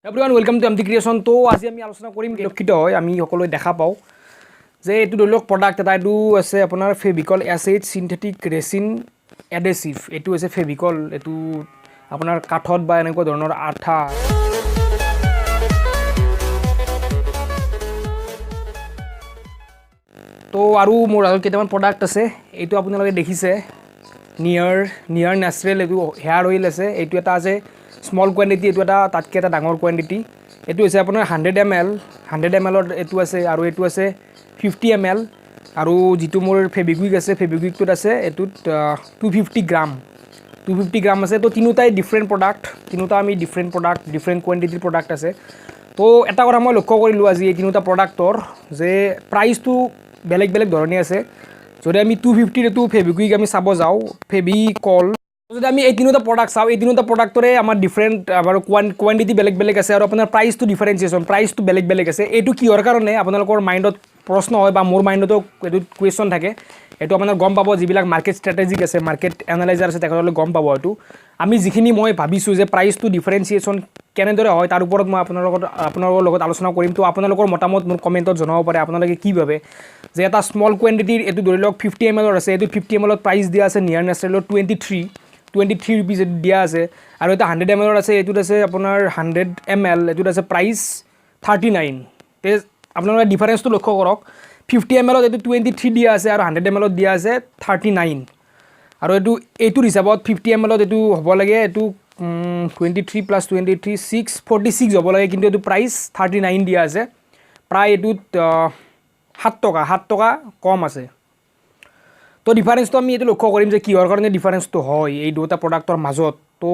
এভৰিওয়ান welcome to MT creation. তো আজি আমি আলোচনা কৰিম লক্ষিত হয় আমি সকলোৱে দেখা পাওঁ যে এইটো ধৰি লওক প্ৰডাক্ট এটা এইটো আছে আপোনাৰ ফেভিকল এছ8 সিনথেটিক ৰেচিন এডেচিভ। এইটো আছে ফেভিকল, এইটো আপোনাৰ কাঠত বা এনেকুৱা ধৰণৰ আঠা তো আৰু মোৰ আৰু কেইটামান প্ৰডাক্ট আছে। এইটো আপোনালোকে দেখিছে নিয়াৰ নেচাৰেল এইটো হেয়াৰ অইল আছে। এইটো এটা আছে স্মল কোৱান্টিটি, এইটো এটা তাতকৈ এটা ডাঙৰ কোৱান্টিটি। এইটো হৈছে আপোনাৰ 100 ml, 100 ml এইটো আছে আৰু এইটো আছে 50 ml। আৰু যিটো মোৰ ফেভিকুইক আছে, ফেভিকুইকটোত আছে এইটোত 250 গ্ৰাম আছে। তো তিনিটাই ডিফাৰেণ্ট প্ৰডাক্ট, তিনিটা আমি ডিফাৰেণ্ট প্ৰডাক্ট, ডিফাৰেণ্ট কোৱান্টিটিৰ প্ৰডাক্ট আছে। তো এটা কথা মই লক্ষ্য কৰিলোঁ আজি এই তিনিটা প্ৰডাক্টৰ যে প্ৰাইচটো বেলেগ বেলেগ ধৰণে আছে। যদি আমি 250 এইটো ফেভিকুইক আমি চাব যাওঁ, ফেভিকল যদি আমি এই তিনিটা প্ৰডাক্ট চাওঁ, এই তিনিটা প্ৰডাক্টৰে আমাৰ ডিফাৰেণ্ট আমাৰ কোৱান্টিটি বেলেগ বেলেগ আছে আৰু আপোনাৰ প্ৰাইচটো ডিফাৰেঞ্চিয়েশ্যন, প্ৰাইচটো বেলেগ বেলেগ আছে। এইটো কিহৰ কাৰণে আপোনালোকৰ মাইণ্ডত প্ৰশ্ন হয় বা মোৰ মাইণ্ডতো এইটো কুৱেশ্যন থাকে। এইটো আপোনাৰ গম পাব, যিবিলাক মাৰ্কেট ষ্ট্ৰেটেজিক আছে, মাৰ্কেট এনালাইজাৰ আছে, তেখেতসকলে গম পাব। এইটো আমি যিখিনি মই ভাবিছোঁ যে প্ৰাইচটো ডিফাৰেঞ্চিয়েশ্যন কেনেদৰে হয় তাৰ ওপৰত মই আপোনালোকৰ লগত আলোচনা কৰিম। তো আপোনালোকৰ মতামত মোৰ কমেণ্টত জনাব পাৰে, আপোনালোকে কি ভাবে যে এটা স্মল কোৱান্টিটিৰ এইটো ধৰি লওক 50 ml আছে, এইটো 50 ml প্ৰাইচ দিয়া আছে নিয়াৰ নেচাৰেলৰ 23 ৰুপিজ দিয়া আছে। আৰু এটা 100 ml আছে, এইটোত আছে আপোনাৰ 100 ml, এইটোত আছে প্ৰাইচ 39। তে আপোনালোকে ডিফাৰেঞ্চটো লক্ষ্য কৰক, 50 ml এইটো 23 দিয়া আছে আৰু 100 ml দিয়া আছে 39। আৰু এইটোৰ হিচাপত 50 ml এইটো হ'ব লাগে, এইটো 23 + 23 46 হ'ব লাগে, কিন্তু এইটো প্ৰাইচ 39 দিয়া আছে। প্ৰায় এইটোত 7 টকা কম আছে। তো ডিফাৰেঞ্চটো আমি এইটো লক্ষ্য কৰিম যে কিহৰ কাৰণে ডিফাৰেঞ্চটো হয় এই দুটা প্ৰডাক্টৰ মাজত। তো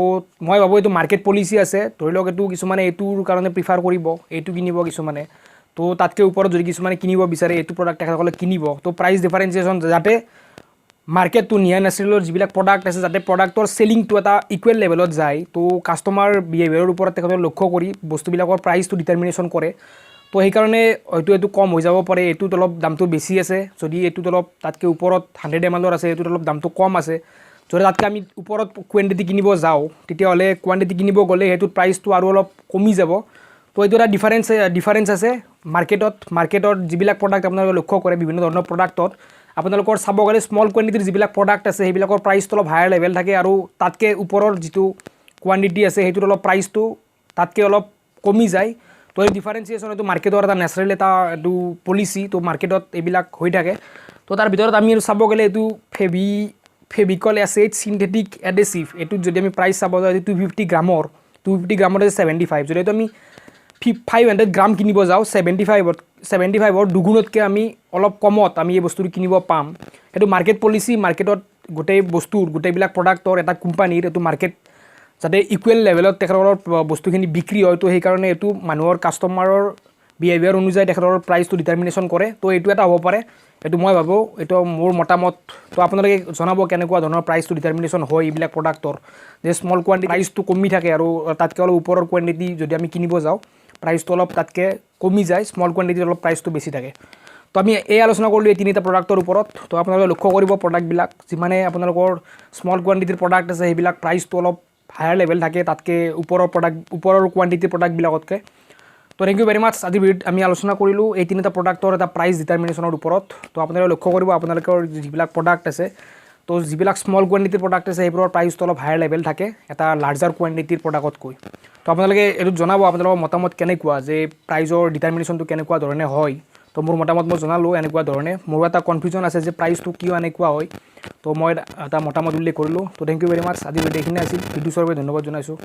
মই ভাবোঁ এইটো মাৰ্কেট পলিচি আছে। ধৰি লওক এইটো কিছুমানে এইটোৰ কাৰণে প্ৰিফাৰ কৰিব, এইটো কিনিব কিছুমানে। তো তাতকৈ ওপৰত যদি কিছুমানে কিনিব বিচাৰে এইটো প্ৰডাক্ট তেখেতসকলে কিনিব। তো প্ৰাইচ ডিফাৰেঞ্চিয়েশ্যন যাতে মাৰ্কেটটো নিয়া নেচাৰেলৰ যিবিলাক প্ৰডাক্ট আছে যাতে প্ৰডাক্টৰ চেলিংটো এটা ইকুৱেল লেভেলত যায়। তো কাষ্টমাৰ বিহেভিয়াৰৰ ওপৰত তেখেতসকলে লক্ষ্য কৰি বস্তুবিলাকৰ প্ৰাইচটো ডিটাৰমিনেশ্যন কৰে। তো সেইকাৰণে হয়তো এইটো কম হৈ যাব পাৰে, এইটোত অলপ দামটো বেছি আছে। যদি এইটোত অলপ তাতকৈ ওপৰত 100 ml আছে, এইটোত অলপ দামটো কম আছে। যদি তাতকৈ আমি ওপৰত কোৱান্টিটি কিনিব যাওঁ, তেতিয়াহ'লে কোৱান্টিটি কিনিব গ'লে সেইটোত প্ৰাইচটো আৰু অলপ কমি যাব। তো এইটো এটা ডিফাৰেঞ্চ আছে মাৰ্কেটত যিবিলাক প্ৰডাক্ট আপোনালোকে লক্ষ্য কৰে বিভিন্ন ধৰণৰ প্ৰডাক্টত আপোনালোকৰ চাব গ'লে স্মল কোৱান্টিটিৰ যিবিলাক প্ৰডাক্ট আছে সেইবিলাকৰ প্ৰাইচটো অলপ হায়াৰ লেভেল থাকে, আৰু তাতকৈ ওপৰৰ যিটো কোৱান্টিটি আছে সেইটোত অলপ প্ৰাইচটো তাতকৈ অলপ কমি যায়। তো এই ডিফাৰেঞ্চিয়েশ্যন এইটো মাৰ্কেটৰ এটা নেচাৰেল এটা এইটো পলিচি। তো মাৰ্কেটত এইবিলাক হৈ থাকে। তো তাৰ ভিতৰত আমি চাব গ'লে এইটো ফেভিকল এছ8 সিনথেটিক এডেচিভ, এইটোত যদি আমি প্ৰাইচ চাব যাওঁ, এইটো 250 গ্ৰামৰ আছে 75। যদি এইটো আমি 500 গ্ৰাম কিনিব যাওঁ 75ৰ দুগুণতকৈ আমি অলপ কমত আমি এই বস্তুটো কিনিব পাম। সেইটো মাৰ্কেট পলিচি, মাৰ্কেটত গোটেইবিলাক প্ৰডাক্টৰ এটা কোম্পানীৰ এইটো মাৰ্কেট যাতে ইকুৱেল লেভেলত তেখেতৰ বস্তুখিনি বিক্ৰী হয়। তো সেইকাৰণে এইটো মানুহৰ কাষ্টমাৰৰ বিহেভিয়াৰ অনুযায়ী তেখেতৰ প্ৰাইচটো ডিটাৰমিনেশ্যন কৰে। তো এইটো এটা হ'ব পাৰে, এইটো মই ভাবোঁ, এইটো মোৰ মতামত। তো আপোনালোকে জনাব কেনেকুৱা ধৰণৰ প্ৰাইচটো ডিটাৰমিনেশ্যন হয় এইবিলাক প্ৰডাক্টৰ, যে স্মল কোৱান্টিটি প্ৰাইচটো কমি থাকে আৰু তাতকৈ অলপ ওপৰৰ কোৱান্টিটি যদি আমি কিনিব যাওঁ প্ৰাইচটো অলপ তাতকৈ কমি যায়, স্মল কোৱান্টিটিত অলপ প্ৰাইচটো বেছি থাকে। তো আমি এই আলোচনা কৰিলোঁ এই তিনিটা প্ৰডাক্টৰ ওপৰত। তো আপোনালোকে লক্ষ্য কৰিব প্ৰডাক্টবিলাক যিমানে আপোনালোকৰ স্মল কোৱান্টিটিৰ প্ৰডাক্ট আছে সেইবিলাক প্ৰাইচটো অলপ হায়াৰ লেভেল থাকে তাতকৈ ওপৰৰ কোৱান্টিটিৰ প্ৰডাক্টবিলাকতকৈ। তো থেংক ইউ ভেৰি মাছ। আজিৰ ভিডিঅ'ত আমি আলোচনা কৰিলোঁ এই তিনিটা প্ৰডাক্টৰ এটা প্ৰাইচ ডিটাৰমিনেশ্যনৰ ওপৰত। তো আপোনালোকে লক্ষ্য কৰিব আপোনালোকৰ যিবিলাক প্ৰডাক্ট আছে, তো যিবিলাক স্মল কোৱান্টিটিৰ প্ৰডাক্ট আছে সেইবোৰৰ প্ৰাইচটো অলপ হায়াৰ লেভেল থাকে এটা লাৰ্জাৰ কোৱান্টিটিৰ প্ৰডাক্টতকৈ। তো আপোনালোকে এইটোত জনাব আপোনালোকৰ মতামত কেনেকুৱা, যে প্ৰাইচৰ ডিটাৰমিনেশ্যনটো কেনেকুৱা ধৰণে হয়। তো মোৰ মতামত মই জনালোঁ এনেকুৱা ধৰণে। মোৰো এটা কনফিউজন আছে যে প্ৰাইচটো কিয় এনেকুৱা হয়, তো মই এটা মতামত উল্লেখ কৰিলোঁ। তো থেংক ইউ ভেৰি মাছ। আজি ভিডিঅ' এইখিনি আছিল। ভিডিঅ' চোৱাৰ বাবে ধন্যবাদ জনাইছোঁ।